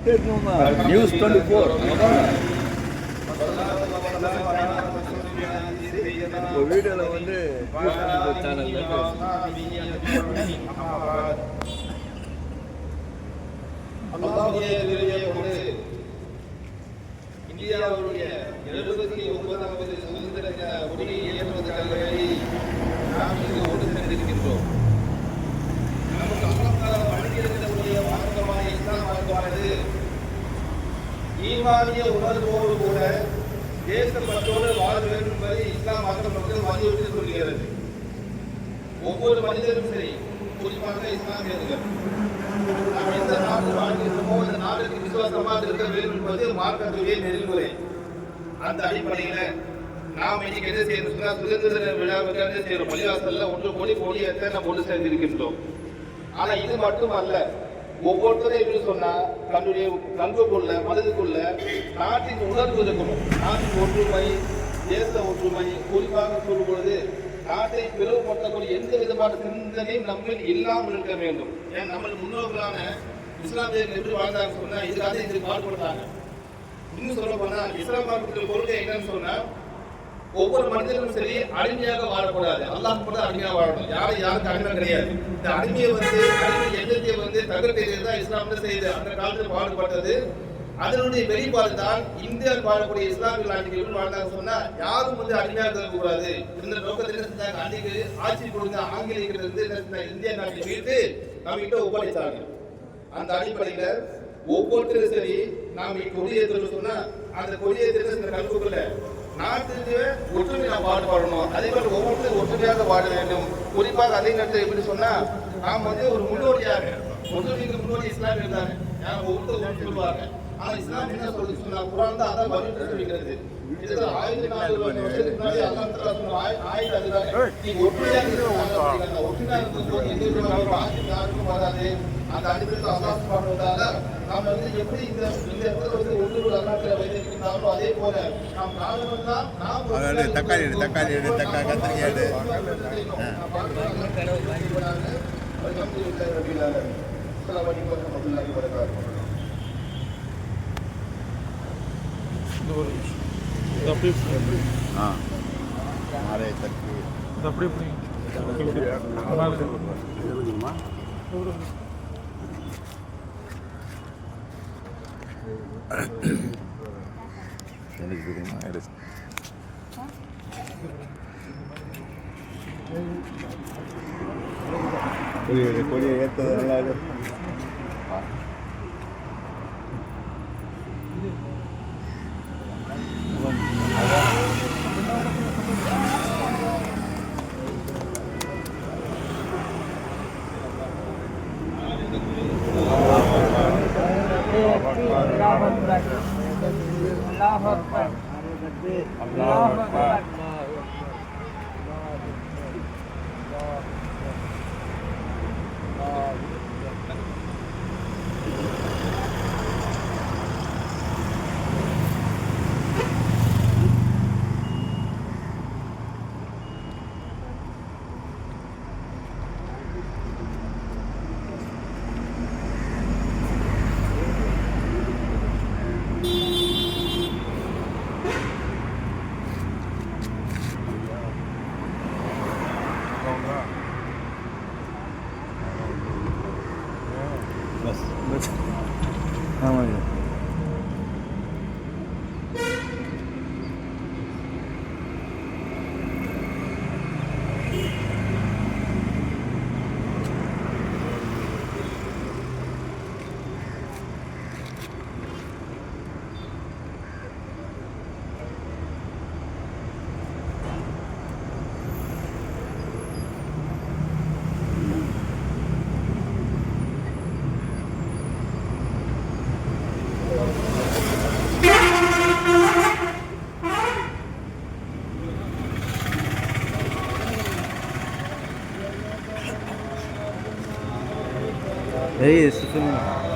News 24 இப்போ வீடியோவில் வந்து சேனலில் இந்தியாவுடைய 79வது சுதந்திர உரிமை ஏற்பதற்காக நாம் இங்கு ஒன்று சேர்ந்திருக்கின்றோம். நமக்கு அல்லாஹ் வழங்கியிருக்கக்கூடிய மார்க்கமான இஸ்லாம் மார்க்கமானது ஈமானிய உணர்வோடு கூட தேசப்பற்றோடு வாழ வேண்டும் என்பதை இஸ்லாம் மார்க்கம் நமக்கு வலியுறுத்தி சொல்கிறது. ஒவ்வொரு மனிதரும் சரி, குறிப்பாக இஸ்லாமியர்கள் நாம் எந்த நாட்டில் வாழ்கின்றோமோ அந்த நாட்டுக்கு விசுவாசமாக இருக்க வேண்டும் என்பது மார்க்கத்துடைய நெறிமுறை. அந்த அடிப்படையில் நாம் இன்னைக்கு என்ன செய்யணும், சுதந்திர விழாவுக்கு என்ன செய்யறோம், பள்ளிவாசல்ல ஒன்று கோடி ஏற்ற நம்ம ஒன்று சேர்ந்திருக்கின்றோம். ஆனா இது மட்டும் அல்ல, ஒவ்வொருத்தரும் எப்படி சொன்னா தன்னுடைய கண்புக்குள்ள மனதுக்குள்ள நாட்டின் உணர்வு இருக்கணும். நாட்டின் ஒற்றுமை, தேச ஒற்றுமை, குறிப்பாக சொல்லும் பொழுது நாட்டை பிளவுபடுத்தக்கூடிய எந்த விதமான சிந்தனையும் நம்மில் இல்லாமல் இருக்க வேண்டும். ஏன் நம்ம முன்னோர்களான இஸ்லாமியர்கள் எப்படி வாழ்ந்தாங்க சொன்னா இதுக்காக இதுக்கு பாடுபடுறாங்க. இன்னும் சொல்ல போனா இஸ்லாம் மார்க்கத்தில் கொள்கை என்னன்னு சொன்னா ஒவ்வொரு மனிதனும் சரி அடிமையாக வாழக்கூடாது, அல்லாஹ் கூட அடிமையாக வாழணும். யாருக்கு அடிமை கிடையாது. இந்த அடிமையை அடிமை எண்ணத்தை தகர்க்கிறது தான் இஸ்லாம் செய்து அந்த காலத்தில் பாடுபட்டது. அதனுடைய வெளிப்பாடு தான் இந்தியாவில் வாழக்கூடிய இஸ்லாமிய நாட்டுகள் வாழ்ந்தாங்க சொன்னா யாரும் அடிமையாக இருக்கக்கூடாது. இந்த நோக்கத்தில் செஞ்சாங்க, அன்னைக்கு ஆட்சி கொடுத்த ஆங்கிலேயர்கள் இந்திய நாட்டை மீட்டு நம்ம கிட்ட ஒப்படைத்தாங்க. அந்த அடிப்படையில ஒவ்வொருத்தரும் சரி நாம் கொடியேற்ற சொன்னா அந்த கொடியேற்ற இந்த கல்விக்குள்ள நாட்டுக்கு ஒற்றுமை நாம் பாடுபடணும். அதே மாதிரி ஒவ்வொருத்தரும் ஒற்றுமையாக வாழ வேண்டும். குறிப்பாக அதே நேரத்தில் எப்படி சொன்னா நாம் ஒரு முன்னோடியாக ஒற்றுமைக்கு முன்னோடி இஸ்லாமியர் தானே, ஒவ்வொருத்தரும் சொல்லுவாங்க. ஆனா இஸ்லாம் என்ன சொல்லுது சொன்னா குர்ஆன் தான் அதான் வலியுறுத்தி சொல்கிறது. இதுல 1400 வருஷத்துக்கு முன்னாடி அல்லாஹ் தஆலா சொன்ன ஆயத் அதுதான். நீ ஒற்றுமையாக இருக்கணும். ஒற்றுமையாக இருக்கும்போது எந்த விதமான பாதிப்பு யாருக்கும் வராது. அந்த அடிப்படையில் அல்லாஹ் சுப்ஹானஹு வ தஆலா நாம் எப்படி இந்த இடத்துல ஒன்று அல்லாஹ்ல வைத்திருக்கிறாரோ அதே போல நாம் காலமெல்லாம் நாம் தக்காளி கத்திரிக்காய் எனக்கு தெரியுமா கொடியை ஏற்றது நல்லா बस ஆமாங்க. É isso, filho.